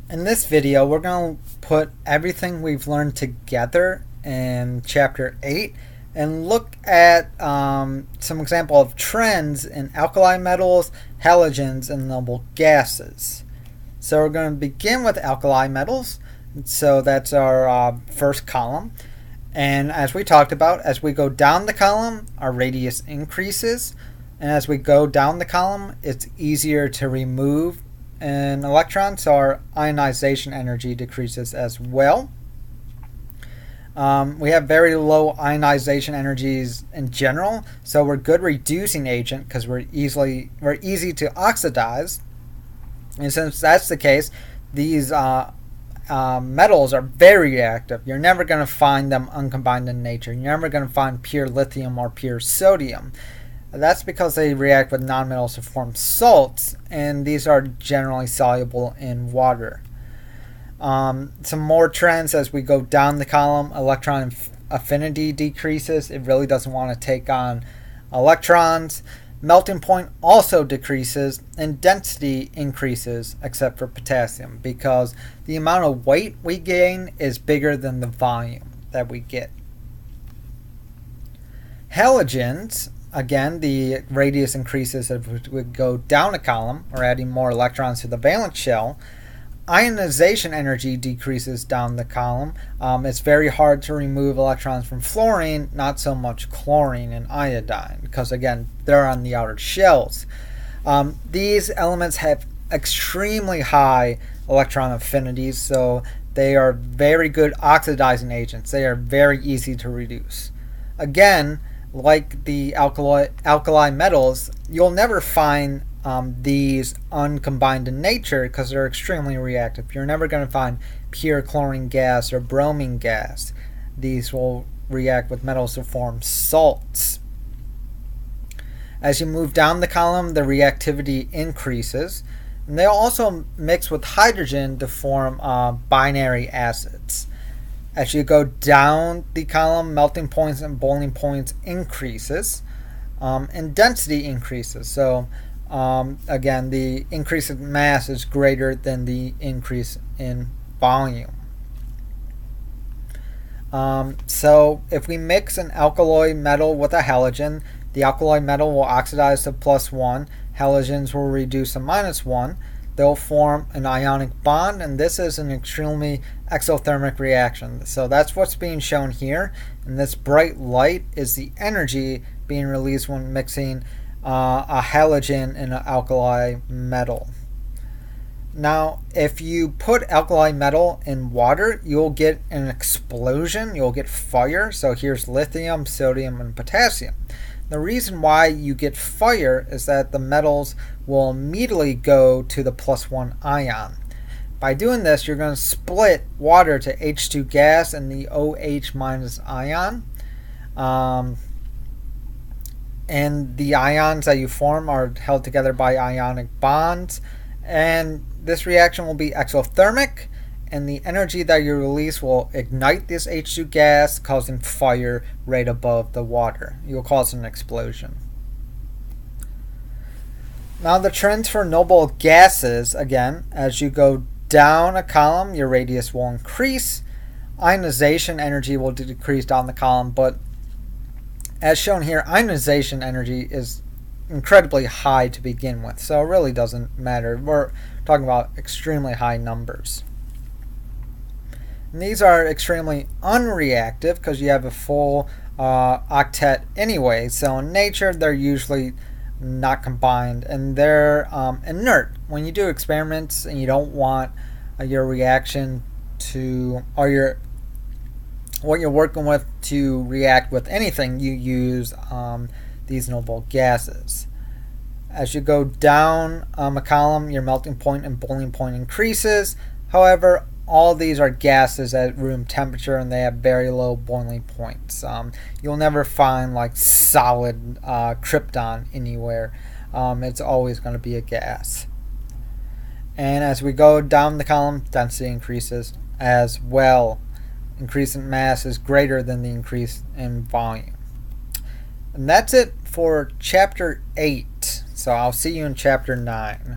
In this video, we're going to put everything we've learned together in Chapter 8 and look at some example of trends in alkali metals, halogens, and noble gases. So we're going to begin with alkali metals. So that's our first column. And as we talked about, as we go down the column, our radius increases. And as we go down the column, it's easier to remove an electron, so our ionization energy decreases as well. We have very low ionization energies in general, so we're good reducing agent because we're easy to oxidize. And since that's the case, these metals are very reactive. You're never going to find them uncombined in nature. You're never going to find pure lithium or pure sodium. That's because they react with nonmetals to form salts, and these are generally soluble in water. Some more trends as we go down the column. Electron affinity decreases. It really doesn't want to take on electrons. Melting point also decreases, and density increases except for potassium because the amount of weight we gain is bigger than the volume that we get. Halogens, again, the radius increases as we go down a column or adding more electrons to the valence shell. Ionization energy decreases down the column. It's very hard to remove electrons from fluorine, not so much chlorine and iodine, because again, they're on the outer shells. These elements have extremely high electron affinities, so they are very good oxidizing agents. They are very easy to reduce. Again, like the alkali metals, you'll never find these uncombined in nature because they're extremely reactive. You're never going to find pure chlorine gas or bromine gas. These will react with metals to form salts. As you move down the column, the reactivity increases. And they'll also mix with hydrogen to form binary acids. As you go down the column, melting points and boiling points increases, and density increases. So again, the increase in mass is greater than the increase in volume. So if we mix an alkali metal with a halogen, the alkali metal will oxidize to +1, halogens will reduce to -1. They'll form an ionic bond, and this is an extremely exothermic reaction. So that's what's being shown here, and this bright light is the energy being released when mixing a halogen and an alkali metal. Now, if you put alkali metal in water, you'll get an explosion, you'll get fire. So here's lithium, sodium, and potassium. The reason why you get fire is that the metals will immediately go to the +1 ion. By doing this, you're going to split water to H2 gas and the OH- ion. And the ions that you form are held together by ionic bonds. And this reaction will be exothermic, and the energy that you release will ignite this H2 gas, causing fire right above the water. You'll cause an explosion. Now the trends for noble gases, again, as you go down a column, your radius will increase. Ionization energy will decrease down the column, but as shown here, ionization energy is incredibly high to begin with, so it really doesn't matter. We're talking about extremely high numbers. And these are extremely unreactive because you have a full octet anyway. So in nature, they're usually not combined, and they're inert. When you do experiments and you don't want your reaction to, or what you're working with to react with anything, you use these noble gases. As you go down a column, your melting point and boiling point increases. However, all these are gases at room temperature, and they have very low boiling points. You'll never find like solid krypton anywhere. It's always going to be a gas. And as we go down the column, density increases as well. Increase in mass is greater than the increase in volume. And that's it for Chapter 8. So I'll see you in Chapter 9.